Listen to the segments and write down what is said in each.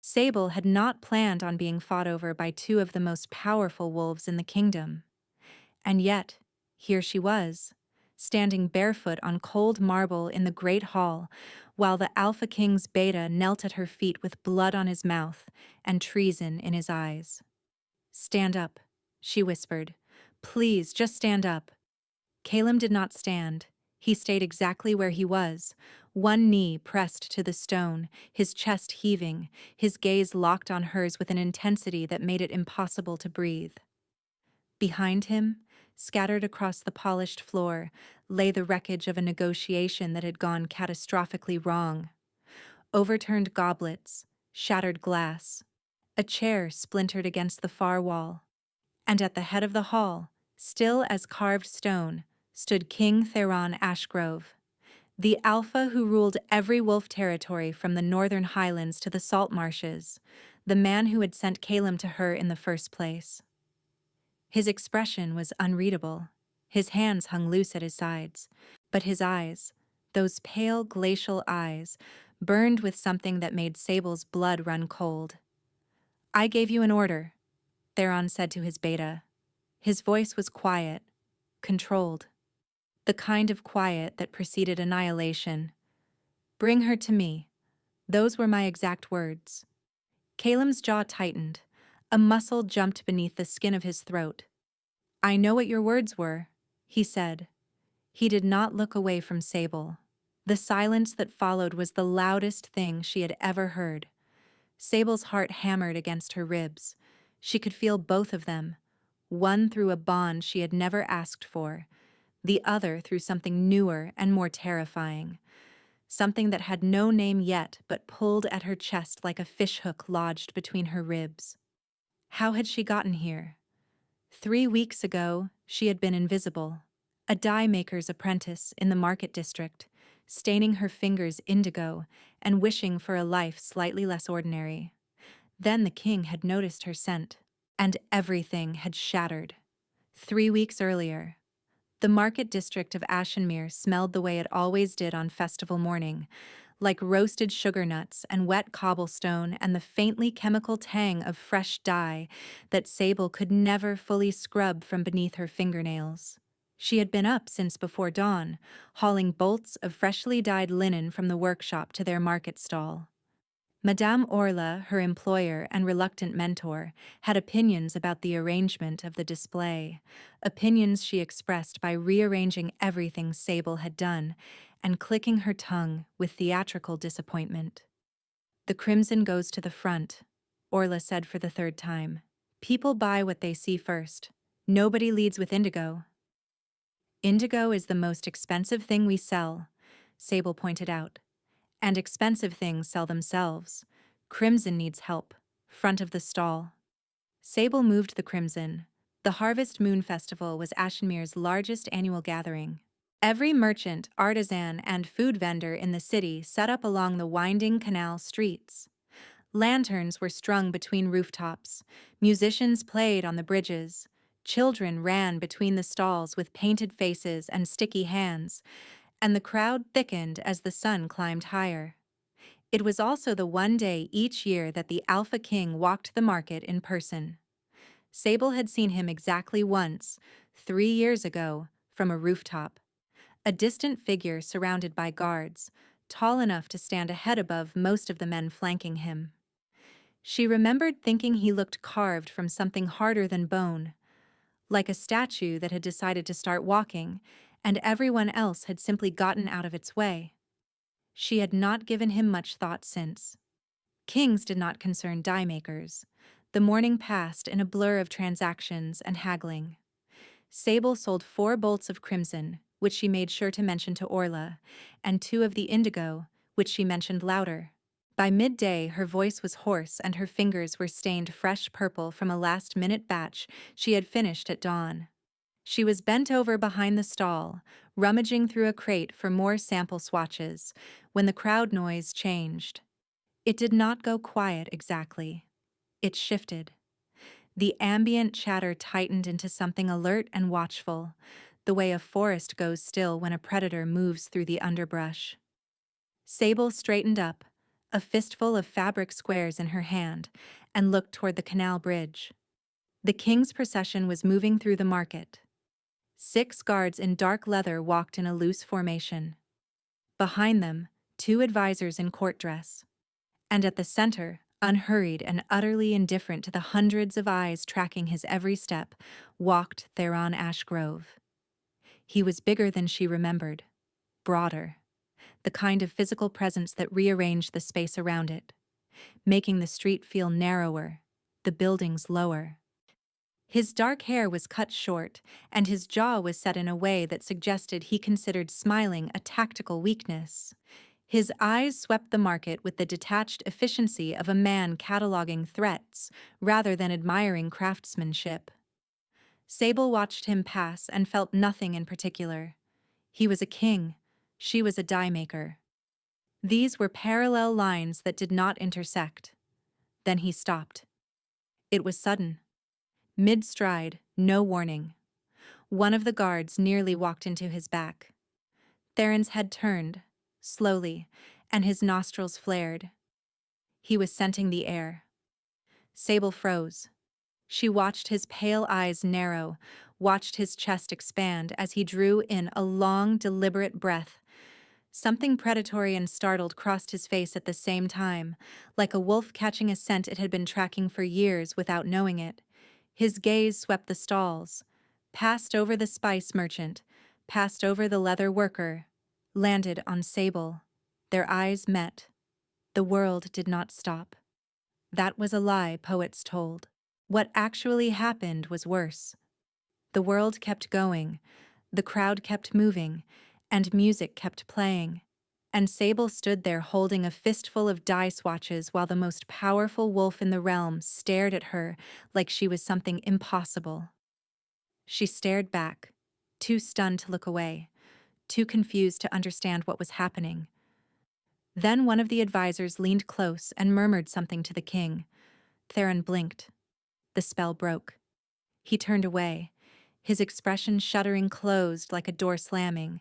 Sable had not planned on being fought over by two of the most powerful wolves in the kingdom. And yet, here she was, standing barefoot on cold marble in the great hall, while the Alpha King's Beta knelt at her feet with blood on his mouth and treason in his eyes. "Stand up," she whispered. "Please, just stand up." Caleb did not stand. He stayed exactly where he was, one knee pressed to the stone, his chest heaving, his gaze locked on hers with an intensity that made it impossible to breathe. Behind him, scattered across the polished floor, lay the wreckage of a negotiation that had gone catastrophically wrong. Overturned goblets, shattered glass, a chair splintered against the far wall. And at the head of the hall, still as carved stone, stood King Theron Ashgrove, the Alpha who ruled every wolf territory from the northern highlands to the salt marshes, the man who had sent Caleb to her in the first place. His expression was unreadable. His hands hung loose at his sides, but his eyes, those pale glacial eyes, burned with something that made Sable's blood run cold. "I gave you an order," Theron said to his Beta. His voice was quiet, controlled, the kind of quiet that preceded annihilation. "Bring her to me." Those were my exact words. Caleb's jaw tightened. A muscle jumped beneath the skin of his throat. "I know what your words were," he said. He did not look away from Sable. The silence that followed was the loudest thing she had ever heard. Sable's heart hammered against her ribs. She could feel both of them, one through a bond she had never asked for, the other through something newer and more terrifying, something that had no name yet but pulled at her chest like a fishhook lodged between her ribs. How had she gotten here? 3 weeks ago, she had been invisible, a dye maker's apprentice in the market district, staining her fingers indigo and wishing for a life slightly less ordinary. Then the king had noticed her scent, and everything had shattered. 3 weeks earlier, the market district of Ashenmere smelled the way it always did on festival morning, like roasted sugar nuts and wet cobblestone and the faintly chemical tang of fresh dye that Sable could never fully scrub from beneath her fingernails. She had been up since before dawn, hauling bolts of freshly dyed linen from the workshop to their market stall. Madame Orla, her employer and reluctant mentor, had opinions about the arrangement of the display, opinions she expressed by rearranging everything Sable had done and clicking her tongue with theatrical disappointment. "The crimson goes to the front," Orla said for the third time. "People buy what they see first. Nobody leads with indigo." "Indigo is the most expensive thing we sell," Sable pointed out. "And expensive things sell themselves. Crimson needs help. Front of the stall." Sable moved the crimson. The Harvest Moon Festival was Ashenmere's largest annual gathering. Every merchant, artisan, and food vendor in the city set up along the winding canal streets. Lanterns were strung between rooftops. Musicians played on the bridges. Children ran between the stalls with painted faces and sticky hands, and the crowd thickened as the sun climbed higher. It was also the one day each year that the Alpha King walked the market in person. Sable had seen him exactly once, 3 years ago, from a rooftop. A distant figure surrounded by guards, tall enough to stand a head above most of the men flanking him. She remembered thinking he looked carved from something harder than bone, like a statue that had decided to start walking, and everyone else had simply gotten out of its way. She had not given him much thought since. Kings did not concern dye makers. The morning passed in a blur of transactions and haggling. Sable sold 4 bolts of crimson, which she made sure to mention to Orla, and 2 of the indigo, which she mentioned louder. By midday, her voice was hoarse and her fingers were stained fresh purple from a last-minute batch she had finished at dawn. She was bent over behind the stall, rummaging through a crate for more sample swatches, when the crowd noise changed. It did not go quiet exactly. It shifted. The ambient chatter tightened into something alert and watchful, the way a forest goes still when a predator moves through the underbrush. Sable straightened up, a fistful of fabric squares in her hand, and looked toward the canal bridge. The king's procession was moving through the market. 6 guards in dark leather walked in a loose formation. Behind them, 2 advisors in court dress. And at the center, unhurried and utterly indifferent to the hundreds of eyes tracking his every step, walked Theron Ashgrove. He was bigger than she remembered, broader, the kind of physical presence that rearranged the space around it, making the street feel narrower, the buildings lower. His dark hair was cut short, and his jaw was set in a way that suggested he considered smiling a tactical weakness. His eyes swept the market with the detached efficiency of a man cataloging threats, rather than admiring craftsmanship. Sable watched him pass and felt nothing in particular. He was a king, she was a die-maker. These were parallel lines that did not intersect. Then he stopped. It was sudden. Mid-stride, no warning. One of the guards nearly walked into his back. Theron's head turned, slowly, and his nostrils flared. He was scenting the air. Sable froze. She watched his pale eyes narrow, watched his chest expand as he drew in a long, deliberate breath. Something predatory and startled crossed his face at the same time, like a wolf catching a scent it had been tracking for years without knowing it. His gaze swept the stalls, passed over the spice merchant, passed over the leather worker, landed on Sable. Their eyes met. The world did not stop. That was a lie poets told. What actually happened was worse. The world kept going, the crowd kept moving, and music kept playing. And Sable stood there holding a fistful of die swatches while the most powerful wolf in the realm stared at her like she was something impossible. She stared back, too stunned to look away, too confused to understand what was happening. Then one of the advisors leaned close and murmured something to the king. Theron blinked. The spell broke. He turned away, his expression shuddering closed like a door slamming,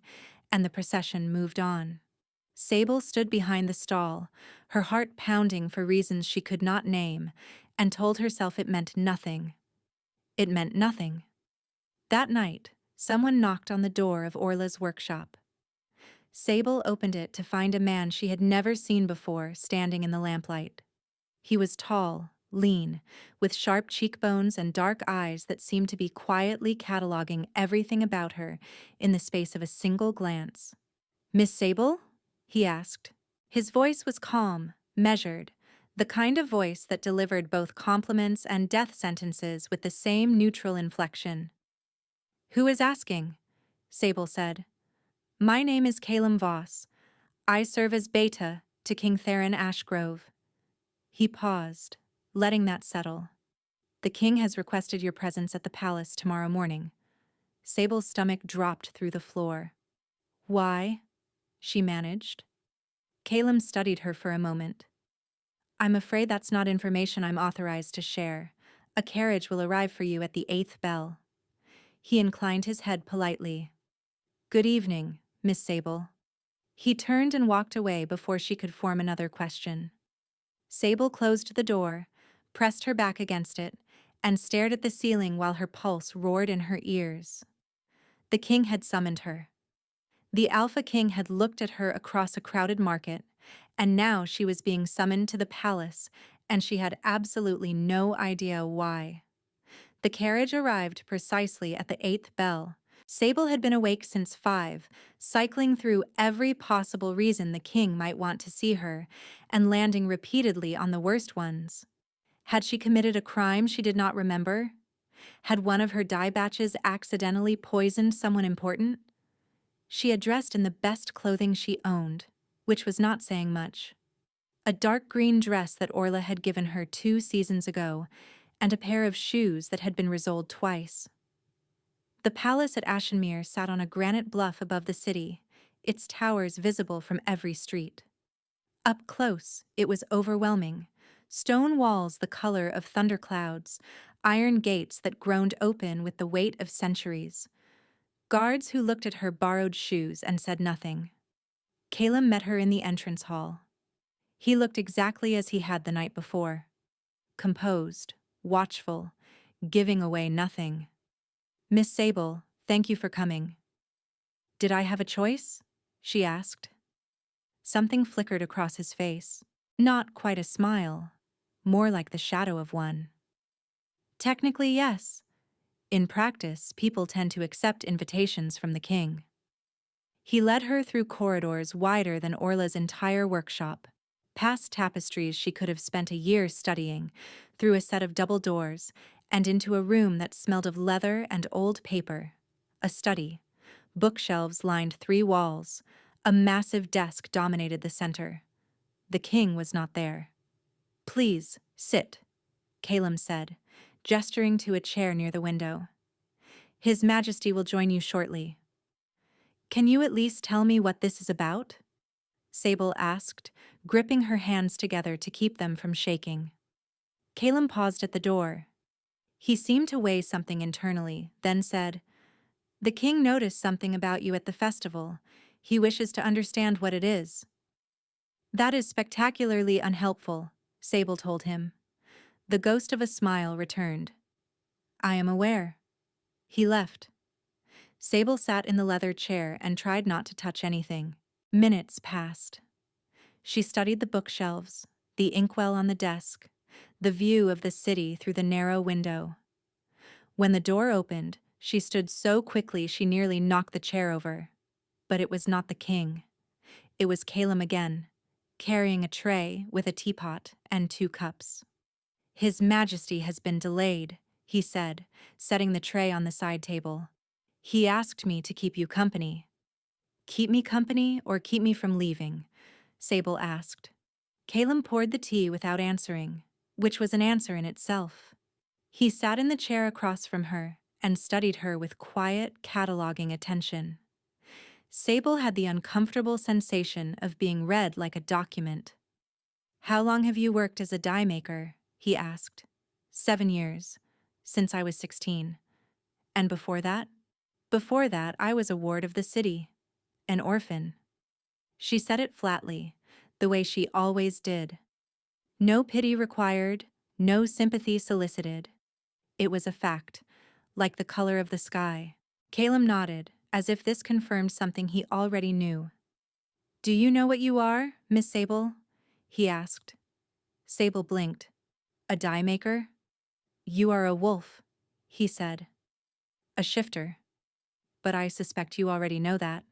and the procession moved on. Sable stood behind the stall, her heart pounding for reasons she could not name, and told herself it meant nothing. It meant nothing. That night, someone knocked on the door of Orla's workshop. Sable opened it to find a man she had never seen before standing in the lamplight. He was tall, lean, with sharp cheekbones and dark eyes that seemed to be quietly cataloging everything about her in the space of a single glance. "Miss Sable?" he asked. His voice was calm, measured, the kind of voice that delivered both compliments and death sentences with the same neutral inflection. "Who is asking?" Sable said. "My name is Calum Voss. I serve as Beta to King Theron Ashgrove." He paused, letting that settle. "The king has requested your presence at the palace tomorrow morning." Sable's stomach dropped through the floor. "Why?" she managed. Calum studied her for a moment. "I'm afraid that's not information I'm authorized to share. A carriage will arrive for you at the 8th bell." He inclined his head politely. "Good evening, Miss Sable." He turned and walked away before she could form another question. Sable closed the door, pressed her back against it, and stared at the ceiling while her pulse roared in her ears. The king had summoned her. The Alpha King had looked at her across a crowded market, and now she was being summoned to the palace, and she had absolutely no idea why. The carriage arrived precisely at the 8th bell. Sable had been awake since 5, cycling through every possible reason the king might want to see her, and landing repeatedly on the worst ones. Had she committed a crime she did not remember? Had one of her dye batches accidentally poisoned someone important? She had dressed in the best clothing she owned, which was not saying much. A dark green dress that Orla had given her 2 seasons ago, and a pair of shoes that had been resoled twice. The palace at Ashenmere sat on a granite bluff above the city, its towers visible from every street. Up close, it was overwhelming. Stone walls the color of thunderclouds, iron gates that groaned open with the weight of centuries. Guards who looked at her borrowed shoes and said nothing. Calum met her in the entrance hall. He looked exactly as he had the night before. Composed, watchful, giving away nothing. "Miss Sable, thank you for coming." "Did I have a choice?" she asked. Something flickered across his face. Not quite a smile, more like the shadow of one. "Technically, yes. In practice, people tend to accept invitations from the king." He led her through corridors wider than Orla's entire workshop, past tapestries she could have spent a year studying, through a set of double doors, and into a room that smelled of leather and old paper. A study. Bookshelves lined 3 walls. A massive desk dominated the center. The king was not there. "Please, sit," Calum said, gesturing to a chair near the window. "His Majesty will join you shortly." "Can you at least tell me what this is about?" Sable asked, gripping her hands together to keep them from shaking. Calum paused at the door. He seemed to weigh something internally, then said, "The king noticed something about you at the festival. He wishes to understand what it is." "That is spectacularly unhelpful," Sable told him. The ghost of a smile returned. "I am aware." He left. Sable sat in the leather chair and tried not to touch anything. Minutes passed. She studied the bookshelves, the inkwell on the desk, the view of the city through the narrow window. When the door opened, she stood so quickly she nearly knocked the chair over. But it was not the king. It was Calum again, carrying a tray with a teapot and 2 cups. "His Majesty has been delayed," he said, setting the tray on the side table. "He asked me to keep you company." "Keep me company or keep me from leaving?" Sable asked. Calum poured the tea without answering, which was an answer in itself. He sat in the chair across from her and studied her with quiet, cataloging attention. Sable had the uncomfortable sensation of being read like a document. "How long have you worked as a dye maker?" he asked. 7 years, since I was 16. "And before that?" "Before that, I was a ward of the city. An orphan." She said it flatly, the way she always did. No pity required, no sympathy solicited. It was a fact, like the color of the sky. Calum nodded, as if this confirmed something he already knew. "Do you know what you are, Miss Sable?" he asked. Sable blinked. "A dye maker?" "You are a wolf," he said. "A shifter. But I suspect you already know that."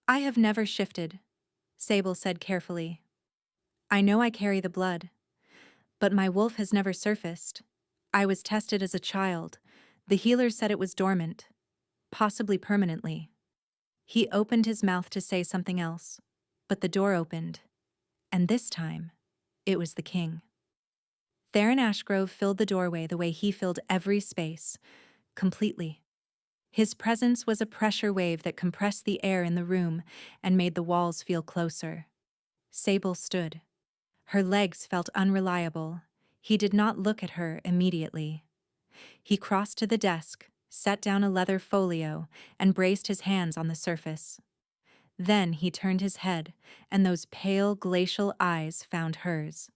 "I have never shifted," Sable said carefully. "I know I carry the blood. But my wolf has never surfaced. I was tested as a child. The healers said it was dormant, possibly permanently." He opened his mouth to say something else, but the door opened, and this time, it was the king. Theron Ashgrove filled the doorway the way he filled every space, completely. His presence was a pressure wave that compressed the air in the room and made the walls feel closer. Sable stood. Her legs felt unreliable. He did not look at her immediately. He crossed to the desk, set down a leather folio, and braced his hands on the surface. Then he turned his head, and those pale, glacial eyes found hers.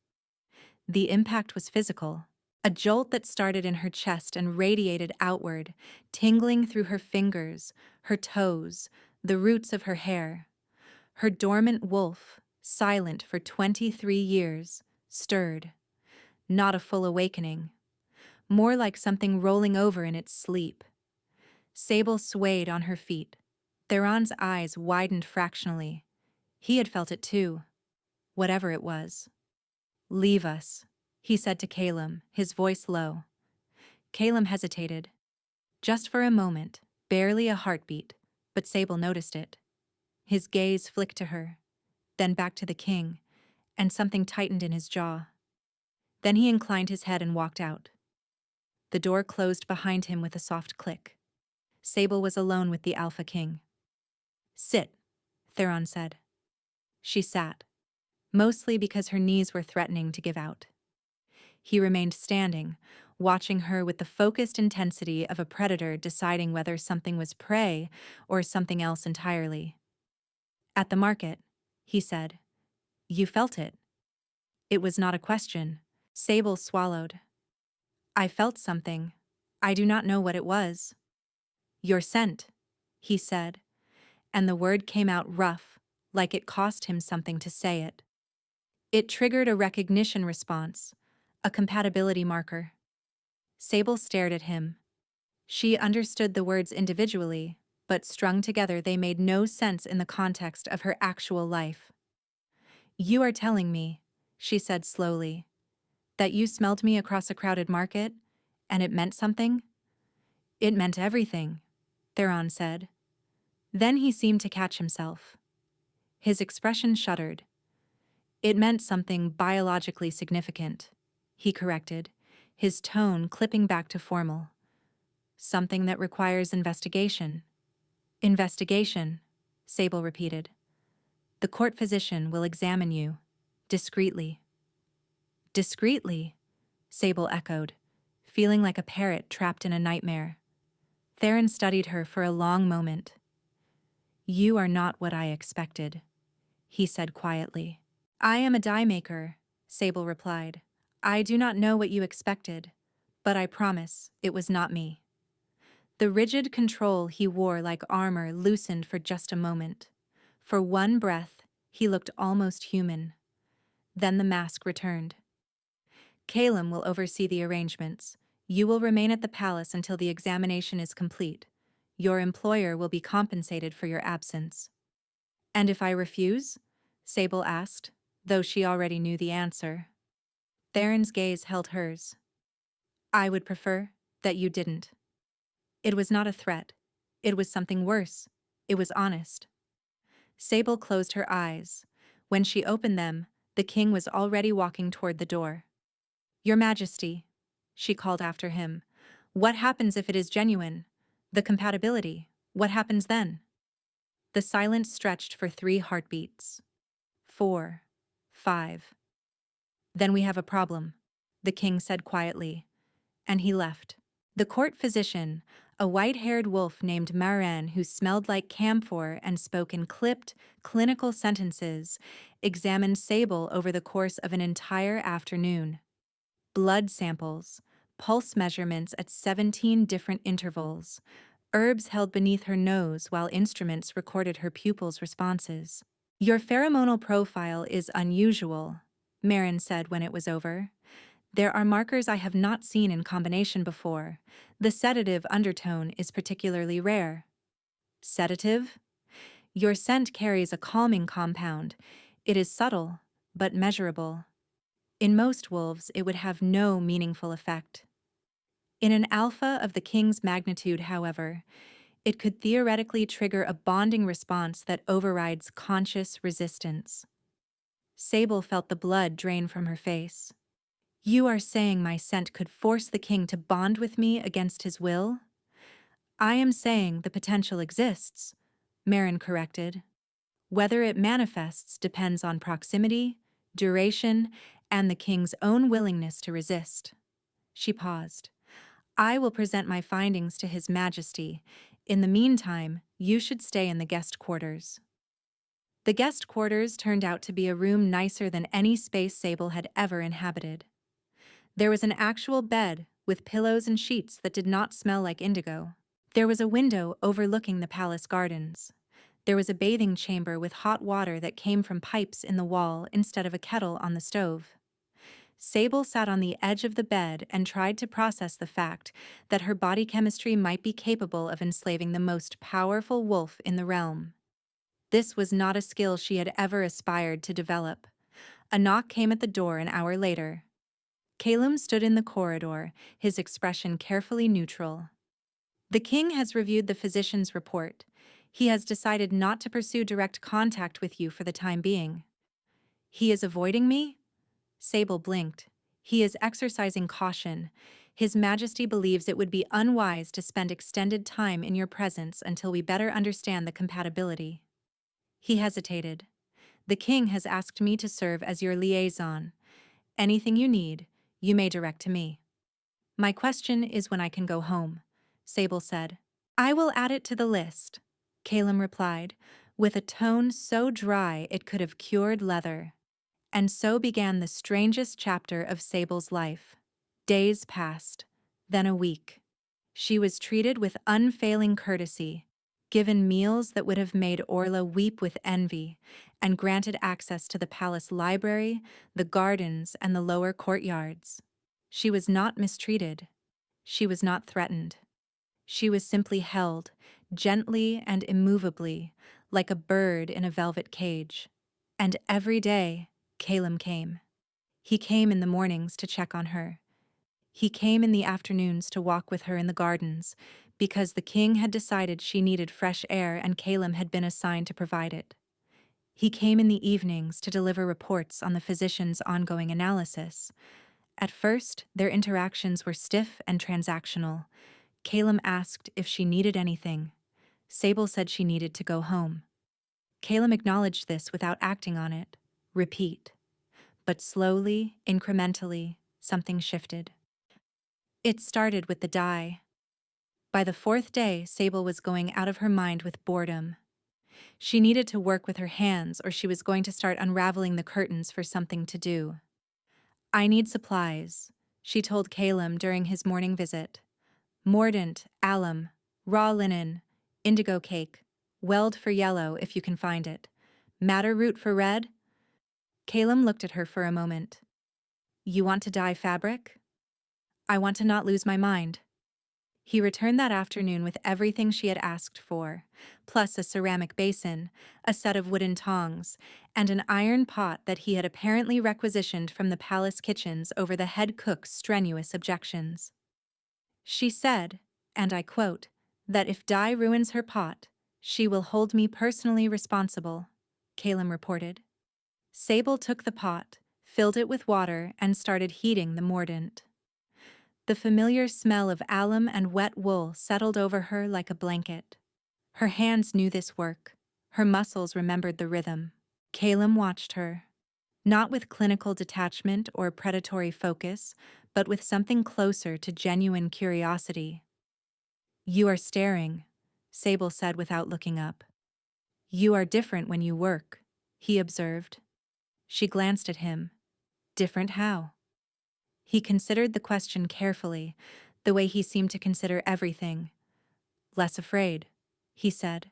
The impact was physical. A jolt that started in her chest and radiated outward, tingling through her fingers, her toes, the roots of her hair. Her dormant wolf, silent for 23 years, stirred. Not a full awakening. More like something rolling over in its sleep. Sable swayed on her feet. Theron's eyes widened fractionally. He had felt it too. Whatever it was. "Leave us," he said to Calum, his voice low. Calum hesitated. Just for a moment, barely a heartbeat, but Sable noticed it. His gaze flicked to her, then back to the king, and something tightened in his jaw. Then he inclined his head and walked out. The door closed behind him with a soft click. Sable was alone with the Alpha King. "Sit," Theron said. She sat, mostly because her knees were threatening to give out. He remained standing, watching her with the focused intensity of a predator deciding whether something was prey or something else entirely. "At the market," he said. "You felt it. It was not a question. Sable swallowed. I felt something. I do not know what it was. Your scent, he said, and the word came out rough, like it cost him something to say it. It triggered a recognition response, a compatibility marker. Sable stared at him. She understood the words individually, but strung together they made no sense in the context of her actual life. You are telling me, she said slowly, that you smelled me across a crowded market, and it meant something? It meant everything, Theron said. Then he seemed to catch himself. His expression shuddered. It meant something biologically significant, he corrected, his tone clipping back to formal. Something that requires investigation. Investigation, Sable repeated. The court physician will examine you, discreetly. Discreetly, Sable echoed, feeling like a parrot trapped in a nightmare. Theron studied her for a long moment. You are not what I expected, he said quietly. I am a die maker, Sable replied. I do not know what you expected, but I promise it was not me. The rigid control he wore like armor loosened for just a moment. For one breath, he looked almost human. Then the mask returned. Calum will oversee the arrangements. You will remain at the palace until the examination is complete. Your employer will be compensated for your absence. And if I refuse? Sable asked, though she already knew the answer. Theron's gaze held hers. I would prefer that you didn't. It was not a threat. It was something worse. It was honest. Sable closed her eyes. When she opened them, the king was already walking toward the door. Your Majesty, she called after him. What happens if it is genuine? The compatibility. What happens then? The silence stretched for 3 heartbeats. 4. 5. Then we have a problem, the king said quietly. And he left. The court physician, a white-haired wolf named Maran who smelled like camphor and spoke in clipped, clinical sentences, examined Sable over the course of an entire afternoon. Blood samples, pulse measurements at 17 different intervals, herbs held beneath her nose while instruments recorded her pupils' responses. Your pheromonal profile is unusual, Maran said when it was over. There are markers I have not seen in combination before. The sedative undertone is particularly rare. Sedative? Your scent carries a calming compound. It is subtle, but measurable. In most wolves, it would have no meaningful effect. In an alpha of the king's magnitude, however, it could theoretically trigger a bonding response that overrides conscious resistance. Sable felt the blood drain from her face. You are saying my scent could force the king to bond with me against his will? I am saying the potential exists, Marin corrected. Whether it manifests depends on proximity, duration, and the king's own willingness to resist. She paused. I will present my findings to His Majesty. In the meantime, you should stay in the guest quarters. The guest quarters turned out to be a room nicer than any space Sable had ever inhabited. There was an actual bed with pillows and sheets that did not smell like indigo. There was a window overlooking the palace gardens. There was a bathing chamber with hot water that came from pipes in the wall instead of a kettle on the stove. Sable sat on the edge of the bed and tried to process the fact that her body chemistry might be capable of enslaving the most powerful wolf in the realm. This was not a skill she had ever aspired to develop. A knock came at the door an hour later. Calum stood in the corridor, his expression carefully neutral. The king has reviewed the physician's report. He has decided not to pursue direct contact with you for the time being. He is avoiding me? Sable blinked. He is exercising caution. His Majesty believes it would be unwise to spend extended time in your presence until we better understand the compatibility. He hesitated. The king has asked me to serve as your liaison. Anything you need, you may direct to me. My question is when I can go home, Sable said. I will add it to the list, Calum replied, with a tone so dry it could have cured leather. And so began the strangest chapter of Sable's life. Days passed, then a week. She was treated with unfailing courtesy, given meals that would have made Orla weep with envy, and granted access to the palace library, the gardens, and the lower courtyards. She was not mistreated. She was not threatened. She was simply held, gently and immovably, like a bird in a velvet cage. And every day, Calum came. He came in the mornings to check on her. He came in the afternoons to walk with her in the gardens, because the king had decided she needed fresh air and Calum had been assigned to provide it. He came in the evenings to deliver reports on the physician's ongoing analysis. At first, their interactions were stiff and transactional. Calum asked if she needed anything. Sable said she needed to go home. Calum acknowledged this without acting on it. Repeat. But slowly, incrementally, something shifted. It started with the dye. By the fourth day, Sable was going out of her mind with boredom. She needed to work with her hands or she was going to start unraveling the curtains for something to do. "I need supplies," she told Calum during his morning visit. "Mordant, alum, raw linen, indigo cake, weld for yellow if you can find it, madder root for red." Calum looked at her for a moment. "You want to dye fabric?" "I want to not lose my mind." He returned that afternoon with everything she had asked for, plus a ceramic basin, a set of wooden tongs, and an iron pot that he had apparently requisitioned from the palace kitchens over the head cook's strenuous objections. She said, and I quote, that if dye ruins her pot, she will hold me personally responsible, Calum reported. Sable took the pot, filled it with water, and started heating the mordant. The familiar smell of alum and wet wool settled over her like a blanket. Her hands knew this work. Her muscles remembered the rhythm. Calum watched her, not with clinical detachment or predatory focus, but with something closer to genuine curiosity. "You are staring," Sable said without looking up. "You are different when you work," he observed. She glanced at him. Different how? He considered the question carefully, the way he seemed to consider everything. "Less afraid," he said.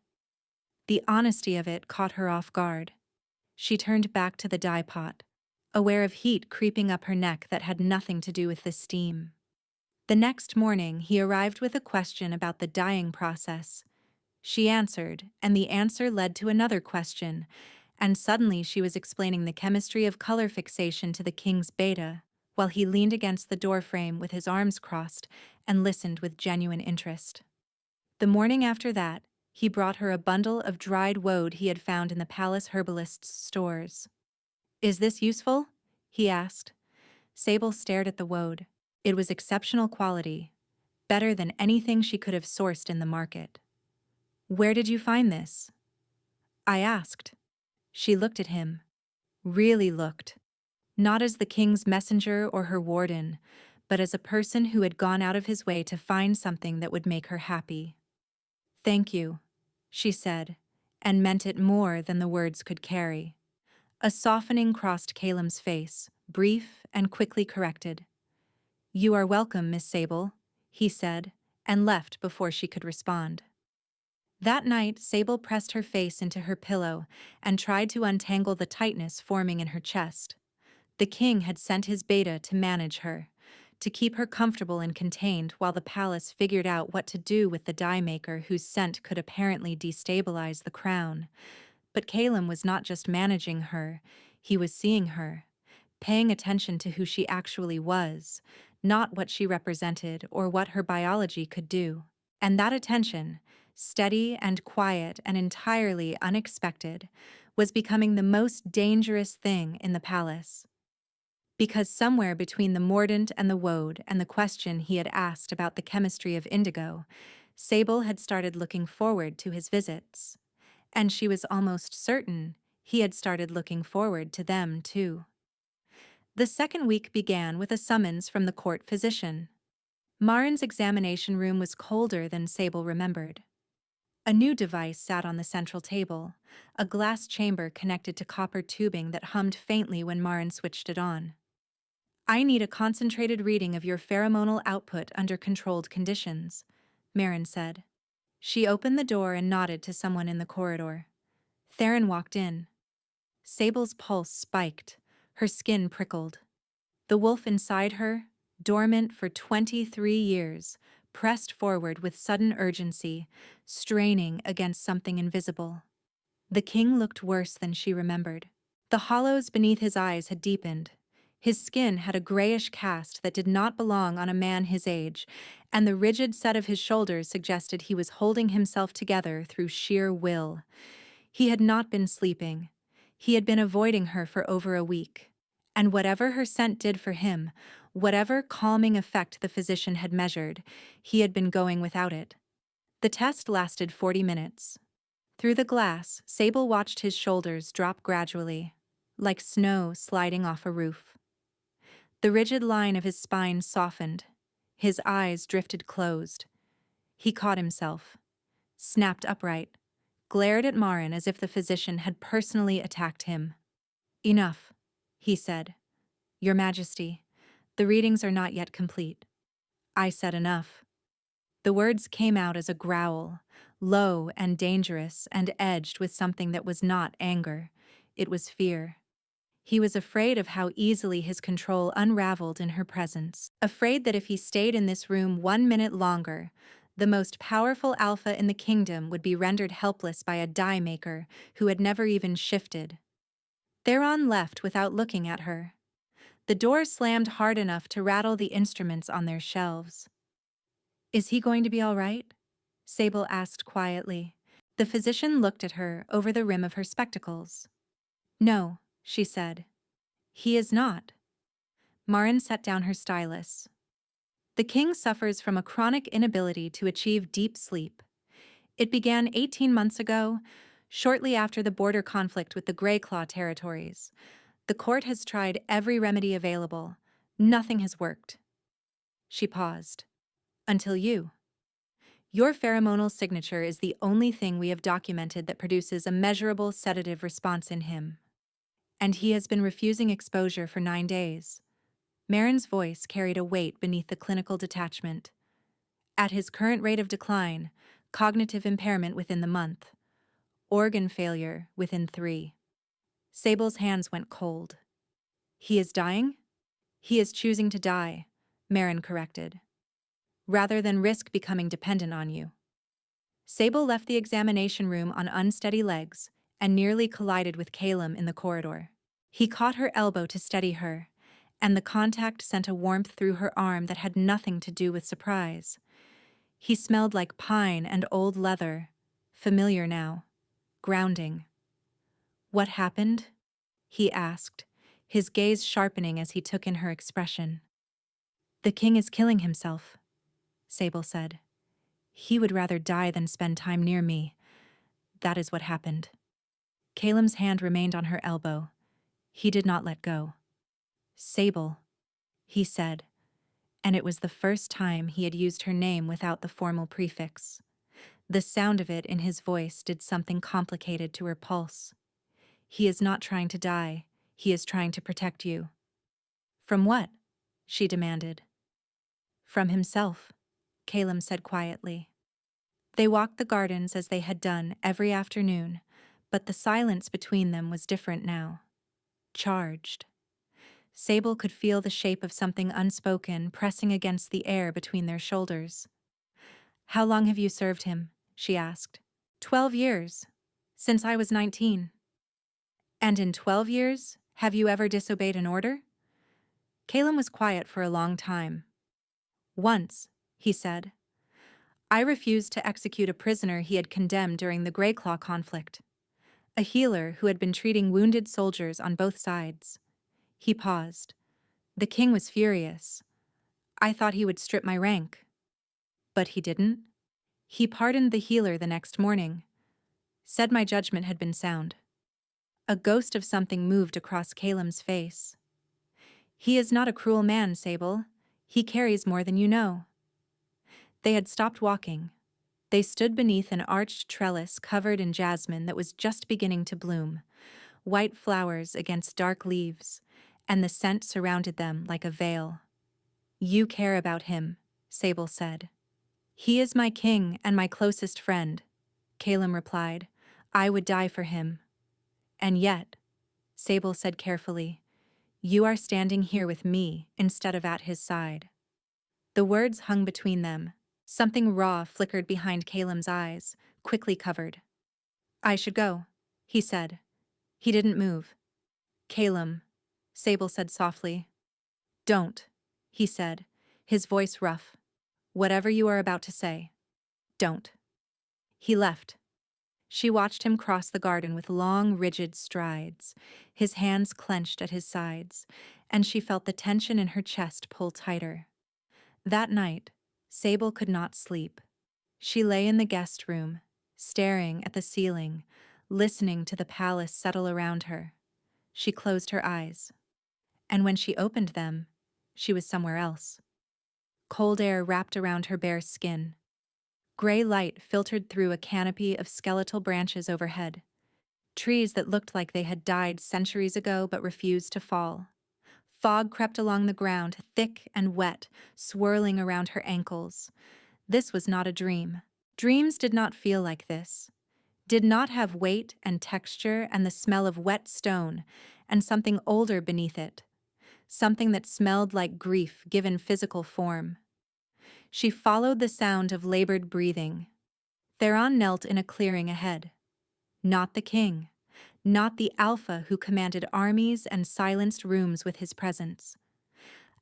The honesty of it caught her off guard. She turned back to the dye pot, aware of heat creeping up her neck that had nothing to do with the steam. The next morning, he arrived with a question about the dyeing process. She answered, and the answer led to another question, and suddenly she was explaining the chemistry of color fixation to the king's beta, while he leaned against the doorframe with his arms crossed and listened with genuine interest. The morning after that, he brought her a bundle of dried woad he had found in the palace herbalist's stores. "Is this useful?" he asked. Sable stared at the woad. It was exceptional quality, better than anything she could have sourced in the market. "Where did you find this?" I asked. She looked at him. Really looked. Not as the king's messenger or her warden, but as a person who had gone out of his way to find something that would make her happy. "Thank you," she said, and meant it more than the words could carry. A softening crossed Calum's face, brief and quickly corrected. "You are welcome, Miss Sable," he said, and left before she could respond. That night, Sable pressed her face into her pillow and tried to untangle the tightness forming in her chest. The king had sent his beta to manage her, to keep her comfortable and contained while the palace figured out what to do with the dye maker whose scent could apparently destabilize the crown. But Calum was not just managing her, he was seeing her, paying attention to who she actually was, not what she represented or what her biology could do. And that attention, steady and quiet and entirely unexpected, was becoming the most dangerous thing in the palace. Because somewhere between the mordant and the woad and the question he had asked about the chemistry of indigo, Sable had started looking forward to his visits. And she was almost certain he had started looking forward to them too. The second week began with a summons from the court physician. Marin's examination room was colder than Sable remembered. A new device sat on the central table, a glass chamber connected to copper tubing that hummed faintly when Marin switched it on. I need a concentrated reading of your pheromonal output under controlled conditions, Marin said. She opened the door and nodded to someone in the corridor. Theron walked in. Sable's pulse spiked, her skin prickled. The wolf inside her, dormant for 23 years, pressed forward with sudden urgency, straining against something invisible. The king looked worse than she remembered. The hollows beneath his eyes had deepened. His skin had a grayish cast that did not belong on a man his age, and the rigid set of his shoulders suggested he was holding himself together through sheer will. He had not been sleeping. He had been avoiding her for over a week. And whatever her scent did for him, whatever calming effect the physician had measured, he had been going without it. The test lasted 40 minutes. Through the glass, Sable watched his shoulders drop gradually, like snow sliding off a roof. The rigid line of his spine softened. His eyes drifted closed. He caught himself, snapped upright, glared at Marin as if the physician had personally attacked him. "Enough," he said. "Your Majesty, the readings are not yet complete." I said enough. The words came out as a growl, low and dangerous and edged with something that was not anger. It was fear. He was afraid of how easily his control unraveled in her presence, afraid that if he stayed in this room 1 minute longer, the most powerful alpha in the kingdom would be rendered helpless by a die maker who had never even shifted. Theron left without looking at her. The door slammed hard enough to rattle the instruments on their shelves. "Is he going to be all right?" Sable asked quietly. The physician looked at her over the rim of her spectacles. "No," she said. "He is not." Marin set down her stylus. The king suffers from a chronic inability to achieve deep sleep. It began 18 months ago, shortly after the border conflict with the Greyclaw territories. The court has tried every remedy available. Nothing has worked. She paused. Until you. Your pheromonal signature is the only thing we have documented that produces a measurable sedative response in him. And he has been refusing exposure for 9 days. Marin's voice carried a weight beneath the clinical detachment. At his current rate of decline, cognitive impairment within the month. Organ failure within 3. Sable's hands went cold. "He is dying?" "He is choosing to die," Marin corrected, "rather than risk becoming dependent on you." Sable left the examination room on unsteady legs and nearly collided with Calum in the corridor. He caught her elbow to steady her, and the contact sent a warmth through her arm that had nothing to do with surprise. He smelled like pine and old leather, familiar now, grounding. "What happened?" he asked, his gaze sharpening as he took in her expression. "The king is killing himself," Sable said. "He would rather die than spend time near me. That is what happened." Calum's hand remained on her elbow. He did not let go. "Sable," he said, and it was the first time he had used her name without the formal prefix. The sound of it in his voice did something complicated to her pulse. "He is not trying to die. He is trying to protect you." "From what?" she demanded. "From himself," Calum said quietly. They walked the gardens as they had done every afternoon, but the silence between them was different now. Charged. Sable could feel the shape of something unspoken pressing against the air between their shoulders. "How long have you served him?" she asked. 12 years. Since I was 19. "And in 12 years, have you ever disobeyed an order?" Calum was quiet for a long time. "Once," he said. "I refused to execute a prisoner he had condemned during the Greyclaw conflict. A healer who had been treating wounded soldiers on both sides." He paused. "The king was furious. I thought he would strip my rank." "But he didn't?" "He pardoned the healer the next morning. Said my judgment had been sound." A ghost of something moved across Calum's face. "He is not a cruel man, Sable. He carries more than you know." They had stopped walking. They stood beneath an arched trellis covered in jasmine that was just beginning to bloom, white flowers against dark leaves, and the scent surrounded them like a veil. "You care about him," Sable said. "He is my king and my closest friend," Calum replied. "I would die for him." "And yet," Sable said carefully, "you are standing here with me instead of at his side." The words hung between them. Something raw flickered behind Calum's eyes, quickly covered. "I should go," he said. He didn't move. "Calum," Sable said softly. "Don't," he said, his voice rough. "Whatever you are about to say, don't." He left. She watched him cross the garden with long, rigid strides, his hands clenched at his sides, and she felt the tension in her chest pull tighter. That night, Sable could not sleep. She lay in the guest room, staring at the ceiling, listening to the palace settle around her. She closed her eyes. And when she opened them, she was somewhere else. Cold air wrapped around her bare skin. Gray light filtered through a canopy of skeletal branches overhead. Trees that looked like they had died centuries ago but refused to fall. Fog crept along the ground, thick and wet, swirling around her ankles. This was not a dream. Dreams did not feel like this. Did not have weight and texture and the smell of wet stone and something older beneath it. Something that smelled like grief given physical form. She followed the sound of labored breathing. Theron knelt in a clearing ahead. Not the king. Not the alpha who commanded armies and silenced rooms with his presence.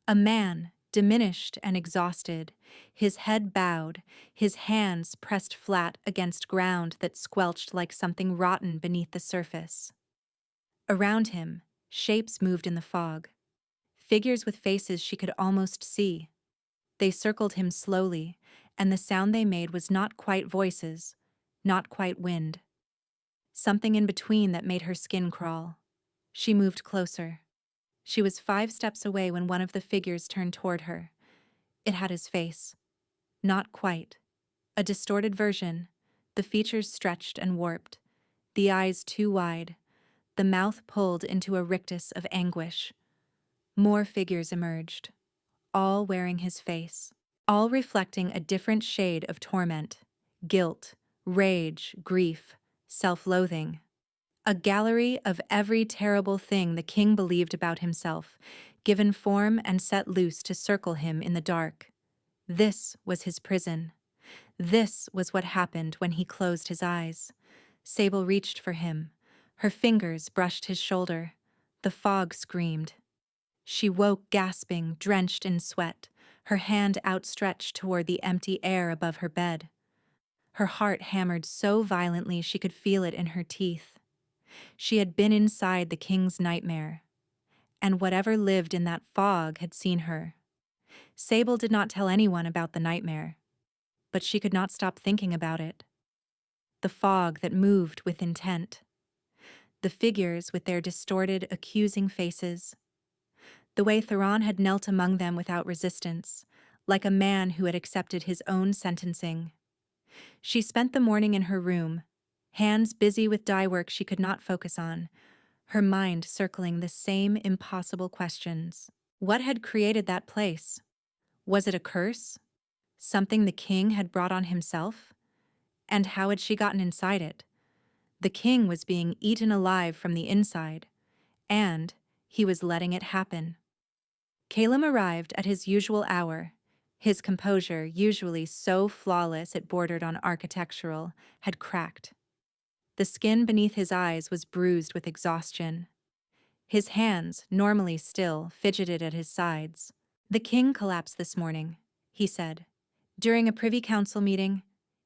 A man, diminished and exhausted, his head bowed, his hands pressed flat against ground that squelched like something rotten beneath the surface. Around him, shapes moved in the fog. Figures with faces she could almost see. They circled him slowly, and the sound they made was not quite voices, not quite wind. Something in between that made her skin crawl. She moved closer. She was 5 steps away when one of the figures turned toward her. It had his face. Not quite. A distorted version, the features stretched and warped, the eyes too wide, the mouth pulled into a rictus of anguish. More figures emerged, all wearing his face, all reflecting a different shade of torment, guilt, rage, grief, self-loathing. A gallery of every terrible thing the king believed about himself, given form and set loose to circle him in the dark. This was his prison. This was what happened when he closed his eyes. Sable reached for him. Her fingers brushed his shoulder. The fog screamed. She woke gasping, drenched in sweat, her hand outstretched toward the empty air above her bed. Her heart hammered so violently she could feel it in her teeth. She had been inside the king's nightmare, and whatever lived in that fog had seen her. Sable did not tell anyone about the nightmare, but she could not stop thinking about it. The fog that moved with intent. The figures with their distorted, accusing faces. The way Theron had knelt among them without resistance, like a man who had accepted his own sentencing. She spent the morning in her room, hands busy with dye work she could not focus on, her mind circling the same impossible questions. What had created that place? Was it a curse? Something the king had brought on himself? And how had she gotten inside it? The king was being eaten alive from the inside, and he was letting it happen. Calum arrived at his usual hour. His composure, usually so flawless it bordered on architectural, had cracked. The skin beneath his eyes was bruised with exhaustion. His hands, normally still, fidgeted at his sides. "The king collapsed this morning," he said. "During a Privy Council meeting,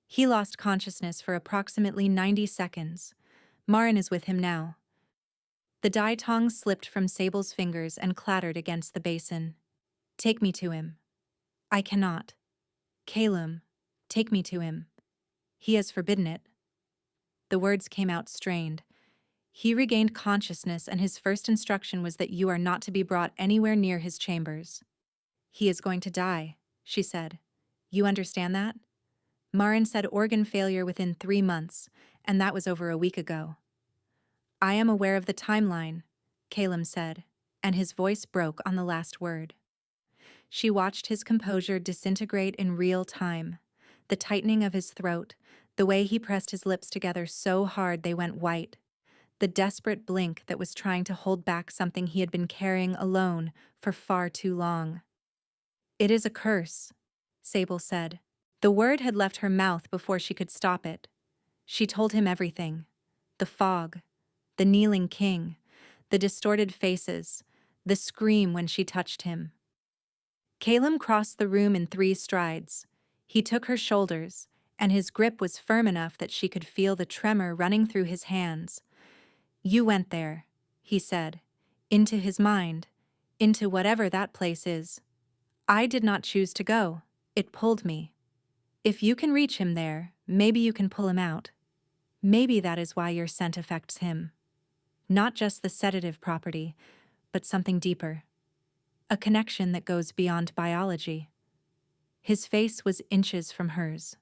he lost consciousness for approximately 90 seconds. Marin is with him now." The dye tongs slipped from Sable's fingers and clattered against the basin. "Take me to him." "I cannot." "Calum, take me to him. He has forbidden it." The words came out strained. "He regained consciousness, and his first instruction was that you are not to be brought anywhere near his chambers." "He is going to die," she said. "You understand that?" Marin said organ failure within 3 months, and that was over a week ago. I am aware of the timeline, Caleb said, and his voice broke on the last word. She watched his composure disintegrate in real time. The tightening of his throat, the way he pressed his lips together so hard they went white, the desperate blink that was trying to hold back something he had been carrying alone for far too long. It is a curse, Sable said. The word had left her mouth before she could stop it. She told him everything. The fog, the kneeling king, the distorted faces, the scream when she touched him. Caleb crossed the room in 3 strides. He took her shoulders, and his grip was firm enough that she could feel the tremor running through his hands. You went there, he said, into his mind, into whatever that place is. I did not choose to go. It pulled me. If you can reach him there, maybe you can pull him out. Maybe that is why your scent affects him. Not just the sedative property, but something deeper. A connection that goes beyond biology. His face was inches from hers.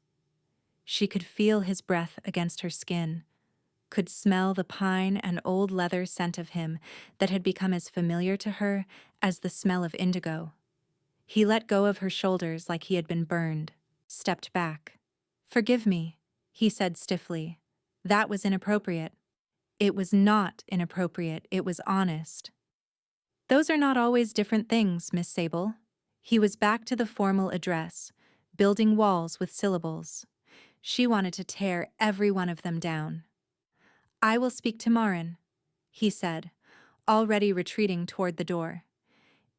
She could feel his breath against her skin, could smell the pine and old leather scent of him that had become as familiar to her as the smell of indigo. He let go of her shoulders like he had been burned, stepped back. Forgive me, he said stiffly. That was inappropriate. It was not inappropriate, it was honest. Those are not always different things, Miss Sable. He was back to the formal address, building walls with syllables. She wanted to tear every one of them down. I will speak to Marin, he said, already retreating toward the door.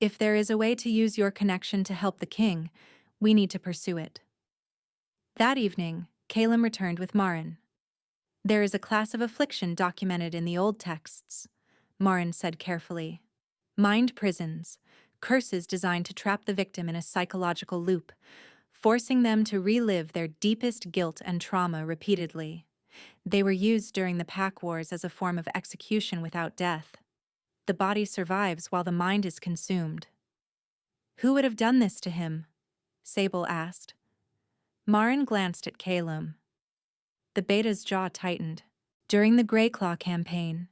If there is a way to use your connection to help the king, we need to pursue it. That evening, Caleb returned with Marin. There is a class of affliction documented in the old texts, Marin said carefully. Mind prisons, curses designed to trap the victim in a psychological loop, forcing them to relive their deepest guilt and trauma repeatedly. They were used during the Pack Wars as a form of execution without death. The body survives while the mind is consumed. Who would have done this to him? Sable asked. Marin glanced at Caleb. The beta's jaw tightened. During the Grey Claw campaign,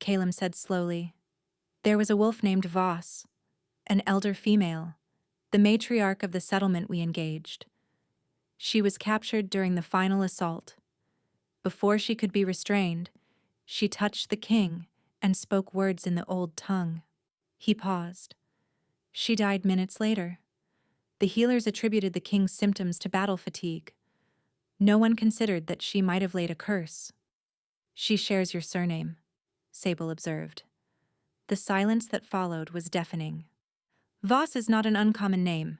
Caleb said slowly, there was a wolf named Voss, an elder female, the matriarch of the settlement we engaged. She was captured during the final assault. Before she could be restrained, she touched the king and spoke words in the old tongue. He paused. She died minutes later. The healers attributed the king's symptoms to battle fatigue. No one considered that she might have laid a curse. She shares your surname, Sable observed. The silence that followed was deafening. Voss is not an uncommon name,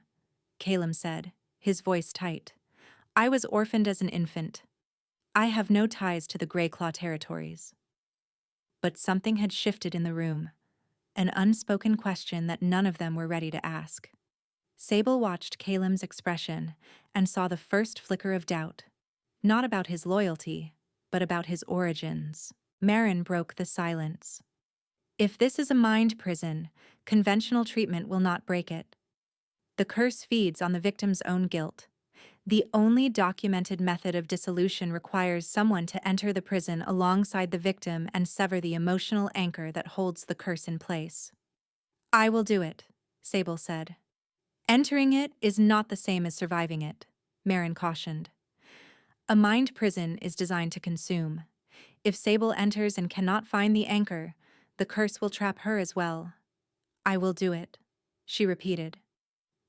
Caleb said, his voice tight. I was orphaned as an infant. I have no ties to the Grey Claw territories. But something had shifted in the room, an unspoken question that none of them were ready to ask. Sable watched Caleb's expression and saw the first flicker of doubt, not about his loyalty, but about his origins. Marin broke the silence. If this is a mind prison, conventional treatment will not break it. The curse feeds on the victim's own guilt. The only documented method of dissolution requires someone to enter the prison alongside the victim and sever the emotional anchor that holds the curse in place. I will do it, Sable said. Entering it is not the same as surviving it, Marin cautioned. A mind prison is designed to consume. If Sable enters and cannot find the anchor, the curse will trap her as well. I will do it, she repeated.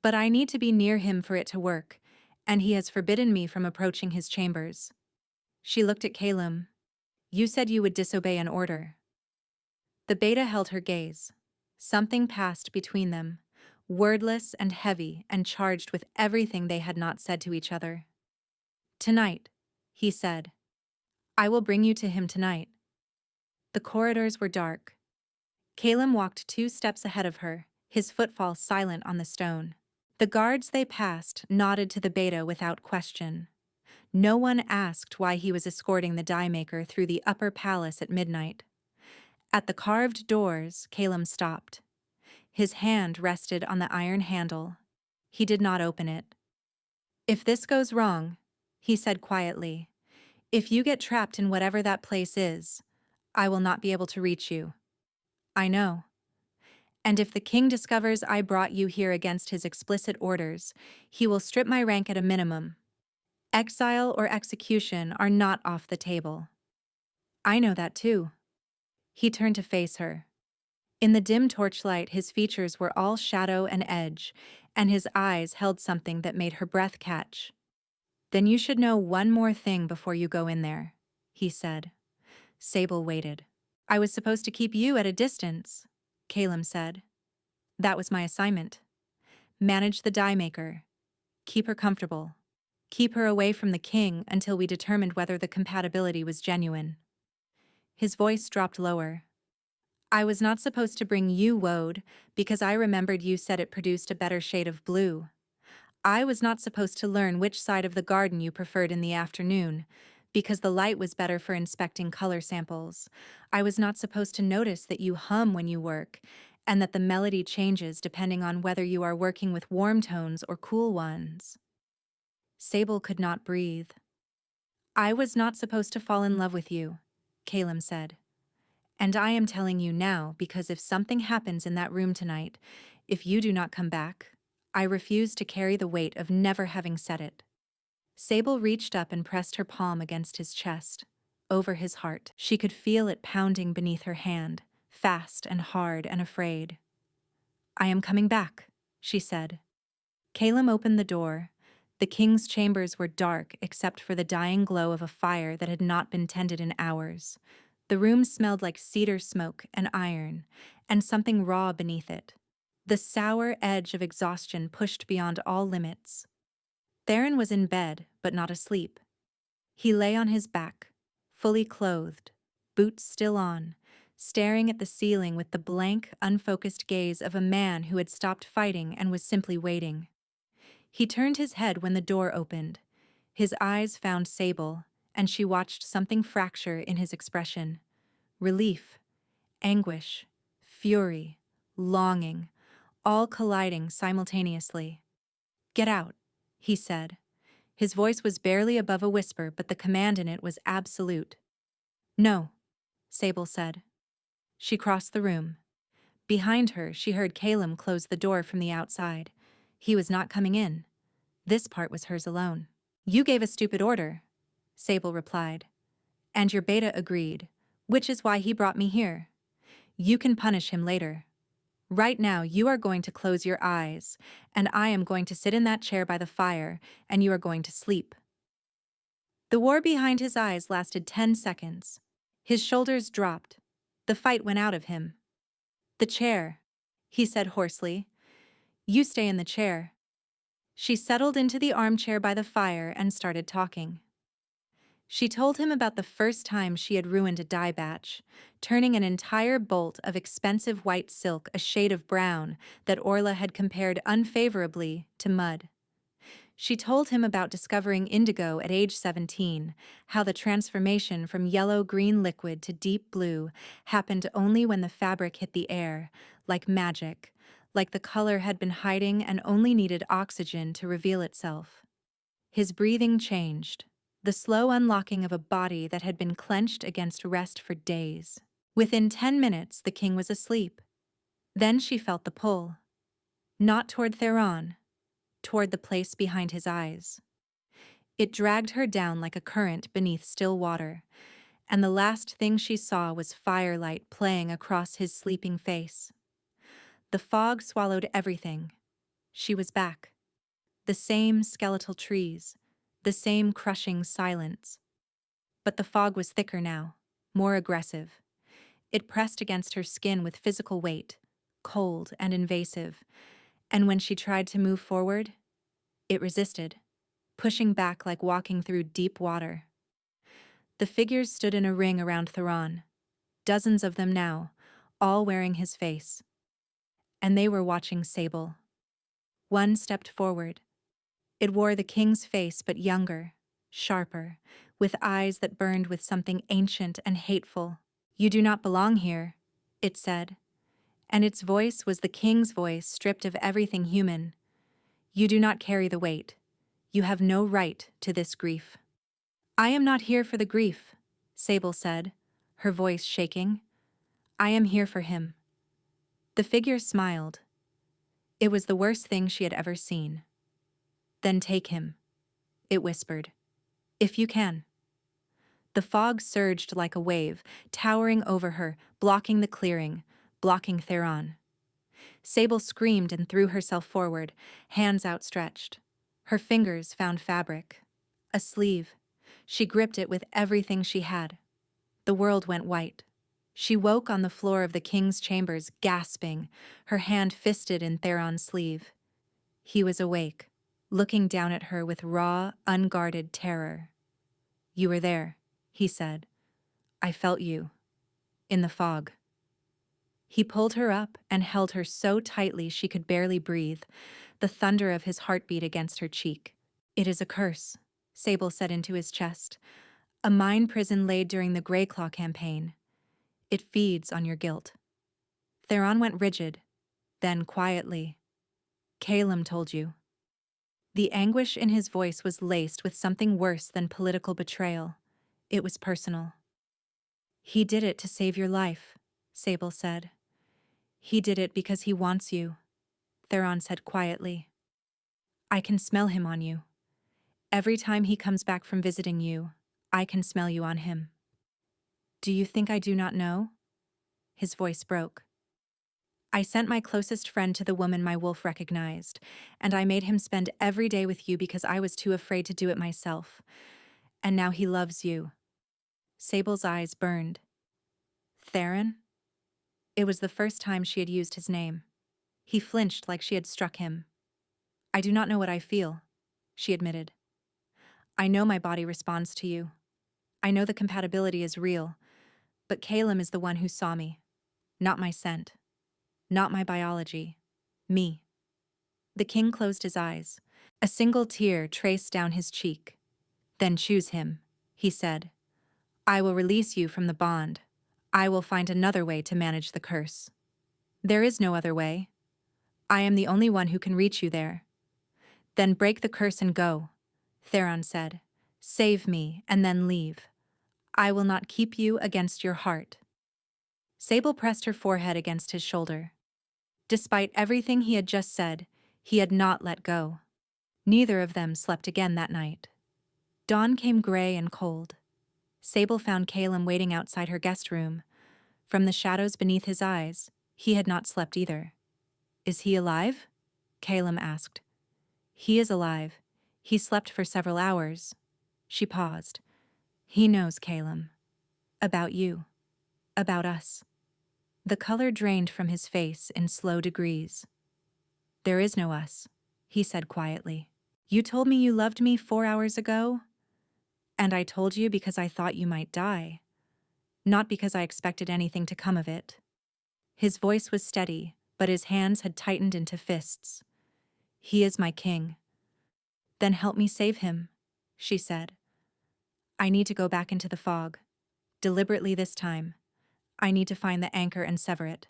But I need to be near him for it to work, and he has forbidden me from approaching his chambers. She looked at Caleb. You said you would disobey an order. The beta held her gaze. Something passed between them, wordless and heavy and charged with everything they had not said to each other. Tonight, he said. I will bring you to him tonight. The corridors were dark. Caleb walked 2 steps ahead of her, his footfall silent on the stone. The guards they passed nodded to the beta without question. No one asked why he was escorting the dye maker through the upper palace at midnight. At the carved doors, Caleb stopped. His hand rested on the iron handle. He did not open it. If this goes wrong, he said quietly. If you get trapped in whatever that place is, I will not be able to reach you. I know. And if the king discovers I brought you here against his explicit orders, he will strip my rank at a minimum. Exile or execution are not off the table. I know that too. He turned to face her. In the dim torchlight, his features were all shadow and edge, and his eyes held something that made her breath catch. Then you should know one more thing before you go in there, he said. Sable waited. I was supposed to keep you at a distance, Calum said. That was my assignment. Manage the die maker. Keep her comfortable. Keep her away from the king until we determined whether the compatibility was genuine. His voice dropped lower. I was not supposed to bring you woad because I remembered you said it produced a better shade of blue. I was not supposed to learn which side of the garden you preferred in the afternoon because the light was better for inspecting color samples. I was not supposed to notice that you hum when you work and that the melody changes depending on whether you are working with warm tones or cool ones. Sable could not breathe. I was not supposed to fall in love with you, Calum said. And I am telling you now because if something happens in that room tonight, if you do not come back, I refuse to carry the weight of never having said it. Sable reached up and pressed her palm against his chest, over his heart. She could feel it pounding beneath her hand, fast and hard and afraid. I am coming back, she said. Calum opened the door. The king's chambers were dark except for the dying glow of a fire that had not been tended in hours. The room smelled like cedar smoke and iron, and something raw beneath it. The sour edge of exhaustion pushed beyond all limits. Theron was in bed, but not asleep. He lay on his back, fully clothed, boots still on, staring at the ceiling with the blank, unfocused gaze of a man who had stopped fighting and was simply waiting. He turned his head when the door opened. His eyes found Sable, and she watched something fracture in his expression. Relief, anguish, fury, longing, all colliding simultaneously. Get out, he said. His voice was barely above a whisper, but the command in it was absolute. No, Sable said. She crossed the room. Behind her, she heard Calum close the door from the outside. He was not coming in. This part was hers alone. You gave a stupid order, Sable replied. And your beta agreed, which is why he brought me here. You can punish him later. Right now, you are going to close your eyes, and I am going to sit in that chair by the fire, and you are going to sleep. The war behind his eyes lasted 10 seconds. His shoulders dropped. The fight went out of him. The chair, he said hoarsely. You stay in the chair. She settled into the armchair by the fire and started talking. She told him about the first time she had ruined a dye batch, turning an entire bolt of expensive white silk a shade of brown that Orla had compared unfavorably to mud. She told him about discovering indigo at age 17, how the transformation from yellow-green liquid to deep blue happened only when the fabric hit the air, like magic, like the color had been hiding and only needed oxygen to reveal itself. His breathing changed. The slow unlocking of a body that had been clenched against rest for days. Within 10 minutes, the king was asleep. Then she felt the pull. Not toward Theron, toward the place behind his eyes. It dragged her down like a current beneath still water, and the last thing she saw was firelight playing across his sleeping face. The fog swallowed everything. She was back. The same skeletal trees, the same crushing silence. But the fog was thicker now, more aggressive. It pressed against her skin with physical weight, cold and invasive, and when she tried to move forward, it resisted, pushing back like walking through deep water. The figures stood in a ring around Theron, dozens of them now, all wearing his face. And they were watching Sable. One stepped forward. It wore the king's face, but younger, sharper, with eyes that burned with something ancient and hateful. You do not belong here, it said. And its voice was the king's voice stripped of everything human. You do not carry the weight. You have no right to this grief. I am not here for the grief, Sable said, her voice shaking. I am here for him. The figure smiled. It was the worst thing she had ever seen. Then take him, it whispered. If you can. The fog surged like a wave, towering over her, blocking the clearing, blocking Theron. Sable screamed and threw herself forward, hands outstretched. Her fingers found fabric. A sleeve. She gripped it with everything she had. The world went white. She woke on the floor of the king's chambers, gasping, her hand fisted in Theron's sleeve. He was awake, looking down at her with raw, unguarded terror. You were there, he said. I felt you. In the fog. He pulled her up and held her so tightly she could barely breathe, the thunder of his heartbeat against her cheek. It is a curse, Sable said into his chest. A mind prison laid during the Greyclaw campaign. It feeds on your guilt. Theron went rigid, then quietly. Calum told you. The anguish in his voice was laced with something worse than political betrayal. It was personal. He did it to save your life, Sable said. He did it because he wants you, Theron said quietly. I can smell him on you. Every time he comes back from visiting you, I can smell you on him. Do you think I do not know? His voice broke. I sent my closest friend to the woman my wolf recognized, and I made him spend every day with you because I was too afraid to do it myself. And now he loves you. Sable's eyes burned. Theron? It was the first time she had used his name. He flinched like she had struck him. I do not know what I feel, she admitted. I know my body responds to you. I know the compatibility is real, but Calum is the one who saw me. Not my scent. Not my biology. Me. The king closed his eyes. A single tear traced down his cheek. Then choose him, he said. I will release you from the bond. I will find another way to manage the curse. There is no other way. I am the only one who can reach you there. Then break the curse and go, Theron said. Save me and then leave. I will not keep you against your heart. Sable pressed her forehead against his shoulder. Despite everything he had just said, he had not let go. Neither of them slept again that night. Dawn came gray and cold. Sable found Calum waiting outside her guest room. From the shadows beneath his eyes, he had not slept either. Is he alive? Calum asked. He is alive. He slept for several hours. She paused. He knows, Calum. About you. About us. The color drained from his face in slow degrees. There is no us, he said quietly. You told me you loved me 4 hours ago? And I told you because I thought you might die, not because I expected anything to come of it. His voice was steady, but his hands had tightened into fists. He is my king. Then help me save him, she said. I need to go back into the fog. Deliberately this time. I need to find the anchor and sever it.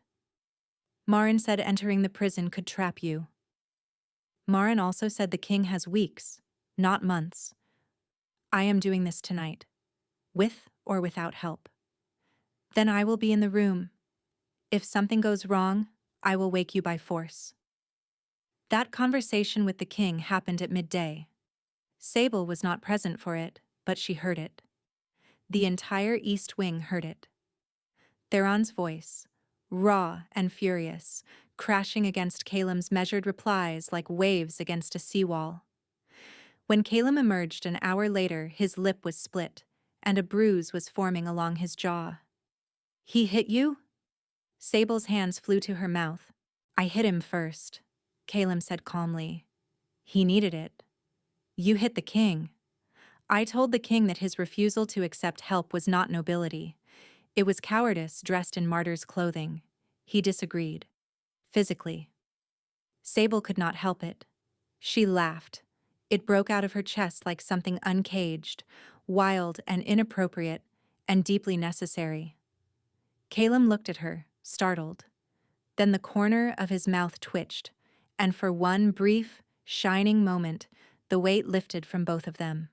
Marin said entering the prison could trap you. Marin also said the king has weeks, not months. I am doing this tonight, with or without help. Then I will be in the room. If something goes wrong, I will wake you by force. That conversation with the king happened at midday. Sable was not present for it, but she heard it. The entire East Wing heard it. Theron's voice, raw and furious, crashing against Calum's measured replies like waves against a seawall. When Calum emerged an hour later, his lip was split, and a bruise was forming along his jaw. He hit you? Sable's hands flew to her mouth. I hit him first, Calum said calmly. He needed it. You hit the king. I told the king that his refusal to accept help was not nobility. It was cowardice dressed in martyr's clothing. He disagreed. Physically. Sable could not help it. She laughed. It broke out of her chest like something uncaged, wild and inappropriate, and deeply necessary. Calum looked at her, startled. Then the corner of his mouth twitched, and for one brief, shining moment, The weight lifted from both of them.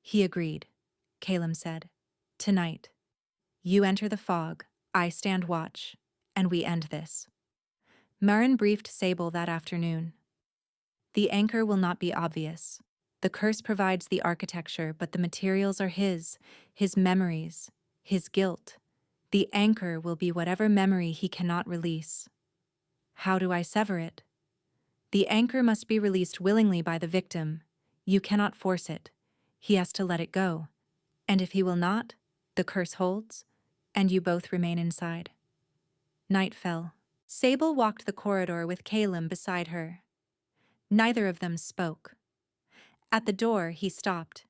He agreed. Calum said, "Tonight. You enter the fog, I stand watch, and we end this." Marin briefed Sable that afternoon. The anchor will not be obvious. The curse provides the architecture, but the materials are his memories, his guilt. The anchor will be whatever memory he cannot release. How do I sever it? The anchor must be released willingly by the victim. You cannot force it. He has to let it go. And if he will not, the curse holds, and you both remain inside. Night fell. Sable walked the corridor with Calum beside her. Neither of them spoke. At the door, he stopped.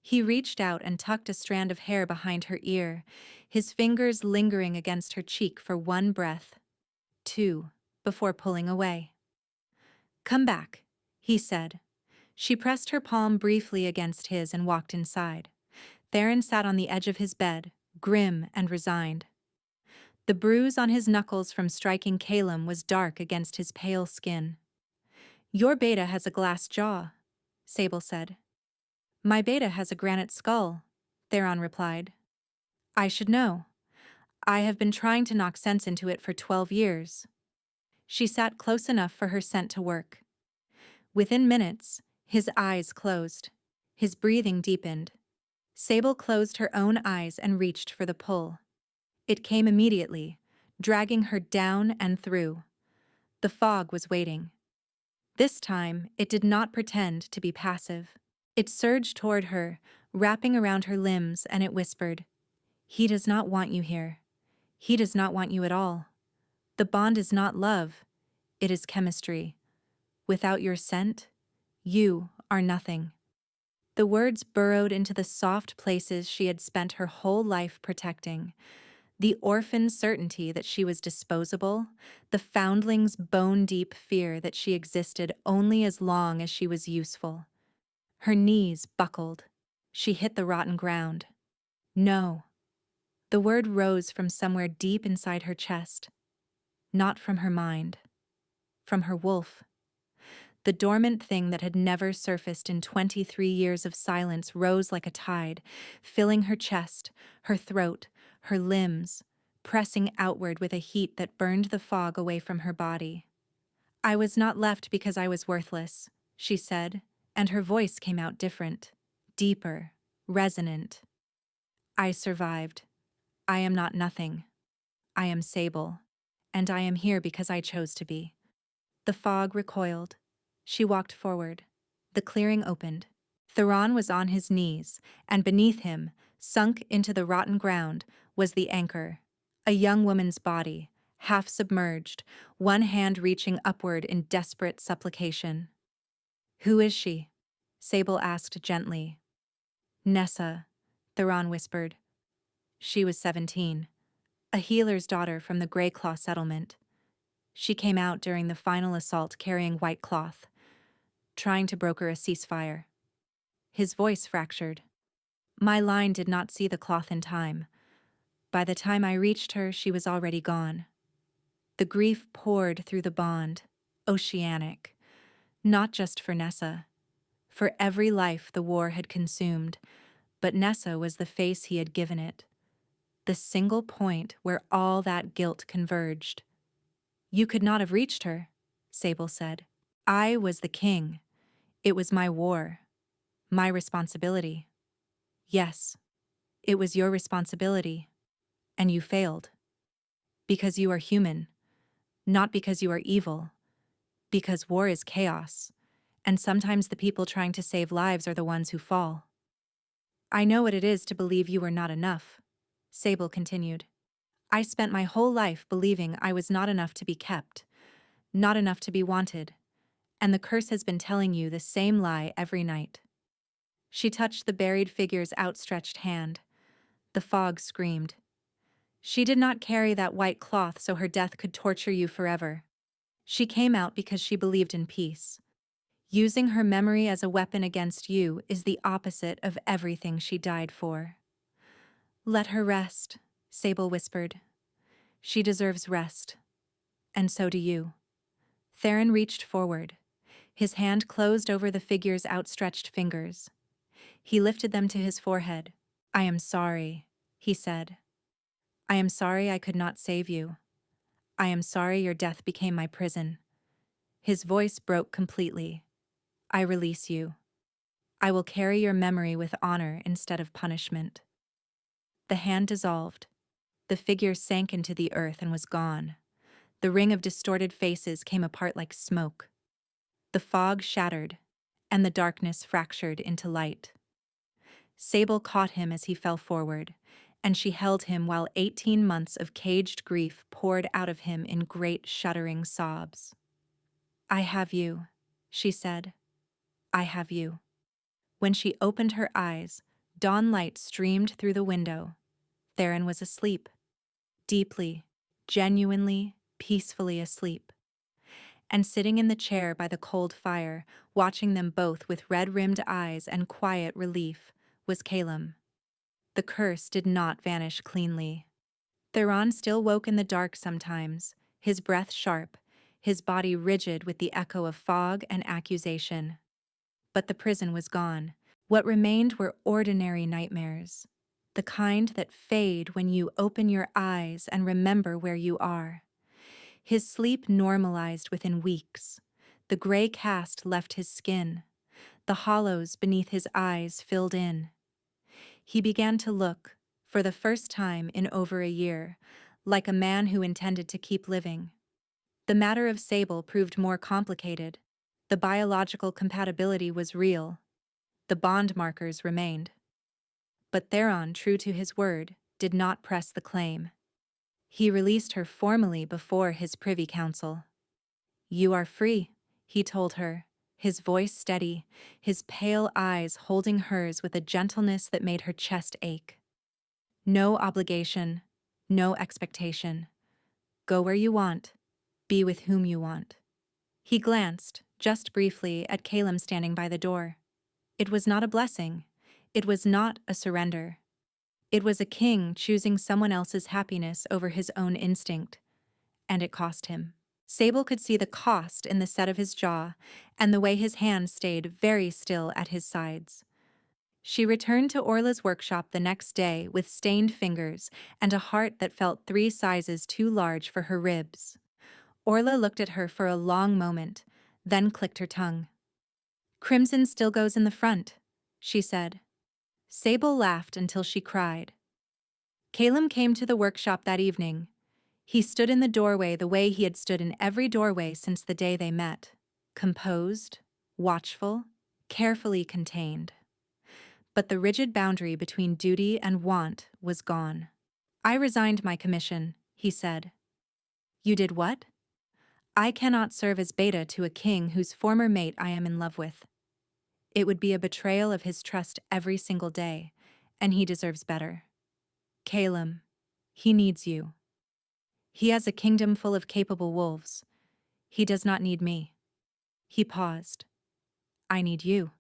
He reached out and tucked a strand of hair behind her ear, his fingers lingering against her cheek for one breath, two, before pulling away. "Come back," he said. She pressed her palm briefly against his and walked inside. Theron sat on the edge of his bed, grim and resigned. The bruise on his knuckles from striking Calum was dark against his pale skin. "Your beta has a glass jaw," Sable said. "My beta has a granite skull," Theron replied. "I should know. I have been trying to knock sense into it for 12 years. She sat close enough for her scent to work. Within minutes, his eyes closed. His breathing deepened. Sable closed her own eyes and reached for the pull. It came immediately, dragging her down and through. The fog was waiting. This time, it did not pretend to be passive. It surged toward her, wrapping around her limbs, and it whispered, "He does not want you here. He does not want you at all. The bond is not love. It is chemistry. Without your scent, you are nothing." The words burrowed into the soft places she had spent her whole life protecting. The orphan certainty that she was disposable, the foundling's bone-deep fear that she existed only as long as she was useful. Her knees buckled. She hit the rotten ground. No. The word rose from somewhere deep inside her chest. Not from her mind. From her wolf. The dormant thing that had never surfaced in 23 years of silence rose like a tide, filling her chest, her throat, her limbs, pressing outward with a heat that burned the fog away from her body. "I was not left because I was worthless," she said, and her voice came out different, deeper, resonant. "I survived. I am not nothing. I am Sable, and I am here because I chose to be." The fog recoiled. She walked forward. The clearing opened. Theron was on his knees, and beneath him, sunk into the rotten ground, was the anchor. A young woman's body, half submerged, one hand reaching upward in desperate supplication. "Who is she?" Sable asked gently. "Nessa," Theron whispered. She was 17, a healer's daughter from the Greyclaw settlement. She came out during the final assault carrying white cloth, trying to broker a ceasefire. His voice fractured. "My line did not see the cloth in time. By the time I reached her, she was already gone." The grief poured through the bond, oceanic, not just for Nessa, for every life the war had consumed, but Nessa was the face he had given it, the single point where all that guilt converged. "You could not have reached her," Sable said. "I was the king. It was my war, my responsibility." "Yes, it was your responsibility, and you failed. Because you are human, not because you are evil, because war is chaos, and sometimes the people trying to save lives are the ones who fall." "I know what it is to believe you were not enough," Sable continued. "I spent my whole life believing I was not enough to be kept, not enough to be wanted, and the curse has been telling you the same lie every night." She touched the buried figure's outstretched hand. The fog screamed. "She did not carry that white cloth so her death could torture you forever. She came out because she believed in peace. Using her memory as a weapon against you is the opposite of everything she died for." "Let her rest," Sable whispered. "She deserves rest. And so do you." Theron reached forward. His hand closed over the figure's outstretched fingers. He lifted them to his forehead. "I am sorry," he said. "I am sorry I could not save you. I am sorry your death became my prison." His voice broke completely. "I release you. I will carry your memory with honor instead of punishment." The hand dissolved. The figure sank into the earth and was gone. The ring of distorted faces came apart like smoke. The fog shattered, and the darkness fractured into light. Sable caught him as he fell forward, and she held him while 18 months of caged grief poured out of him in great shuddering sobs. "I have you," she said. "I have you." When she opened her eyes, dawn light streamed through the window. Theron was asleep. Deeply, genuinely, peacefully asleep. And sitting in the chair by the cold fire, watching them both with red-rimmed eyes and quiet relief, was Calum. The curse did not vanish cleanly. Theron still woke in the dark sometimes, his breath sharp, his body rigid with the echo of fog and accusation. But the prison was gone. What remained were ordinary nightmares, the kind that fade when you open your eyes and remember where you are. His sleep normalized within weeks. The gray cast left his skin. The hollows beneath his eyes filled in. He began to look, for the first time in over a year, like a man who intended to keep living. The matter of Sable proved more complicated. The biological compatibility was real. The bond markers remained. But Theron, true to his word, did not press the claim. He released her formally before his privy council. "You are free," he told her, his voice steady, his pale eyes holding hers with a gentleness that made her chest ache. "No obligation, no expectation. Go where you want, be with whom you want." He glanced, just briefly, at Calum standing by the door. It was not a blessing. It was not a surrender. It was a king choosing someone else's happiness over his own instinct. And it cost him. Sable could see the cost in the set of his jaw and the way his hands stayed very still at his sides. She returned to Orla's workshop the next day with stained fingers and a heart that felt 3 sizes too large for her ribs. Orla looked at her for a long moment, then clicked her tongue. "Crimson still goes in the front," she said. Sable laughed until she cried. Calum came to the workshop that evening. He stood in the doorway the way he had stood in every doorway since the day they met. Composed, watchful, carefully contained. But the rigid boundary between duty and want was gone. "I resigned my commission," he said. "You did what?" "I cannot serve as beta to a king whose former mate I am in love with. It would be a betrayal of his trust every single day, and he deserves better. Calum, he needs you. He has a kingdom full of capable wolves. He does not need me." He paused. "I need you."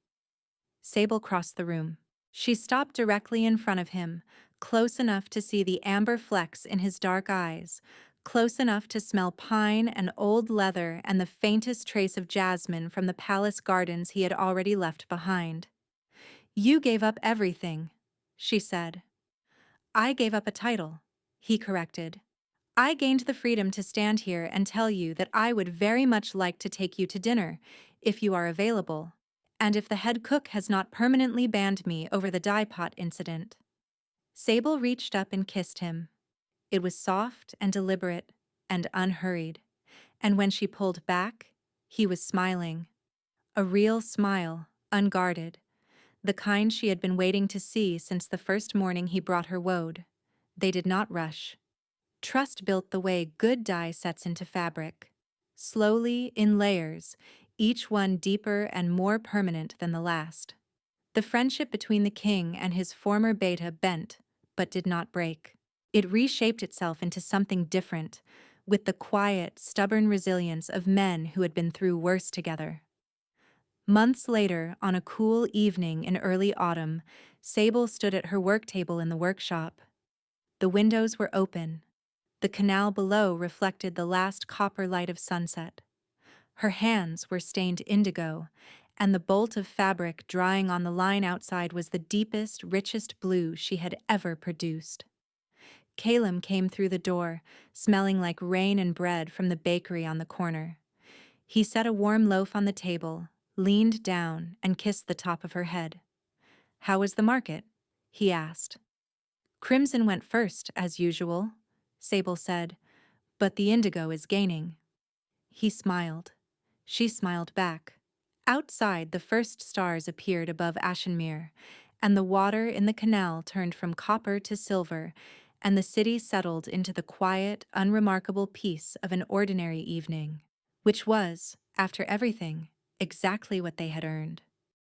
Sable crossed the room. She stopped directly in front of him, close enough to see the amber flecks in his dark eyes, close enough to smell pine and old leather and the faintest trace of jasmine from the palace gardens he had already left behind. "You gave up everything," she said. "I gave up a title," he corrected. "I gained the freedom to stand here and tell you that I would very much like to take you to dinner, if you are available, and if the head cook has not permanently banned me over the dye pot incident." Sable reached up and kissed him. It was soft and deliberate and unhurried, and when she pulled back, he was smiling. A real smile, unguarded, the kind she had been waiting to see since the first morning he brought her woad. They did not rush. Trust built the way good dye sets into fabric. Slowly, in layers, each one deeper and more permanent than the last. The friendship between the king and his former beta bent, but did not break. It reshaped itself into something different, with the quiet, stubborn resilience of men who had been through worse together. Months later, on a cool evening in early autumn, Sable stood at her work table in the workshop. The windows were open. The canal below reflected the last copper light of sunset. Her hands were stained indigo, and the bolt of fabric drying on the line outside was the deepest, richest blue she had ever produced. Caleb came through the door, smelling like rain and bread from the bakery on the corner. He set a warm loaf on the table, leaned down, and kissed the top of her head. "How was the market?" he asked. "Crimson went first, as usual," Sable said, "but the indigo is gaining." He smiled. She smiled back. Outside, the first stars appeared above Ashenmere, and the water in the canal turned from copper to silver, and the city settled into the quiet, unremarkable peace of an ordinary evening, which was, after everything, exactly what they had earned.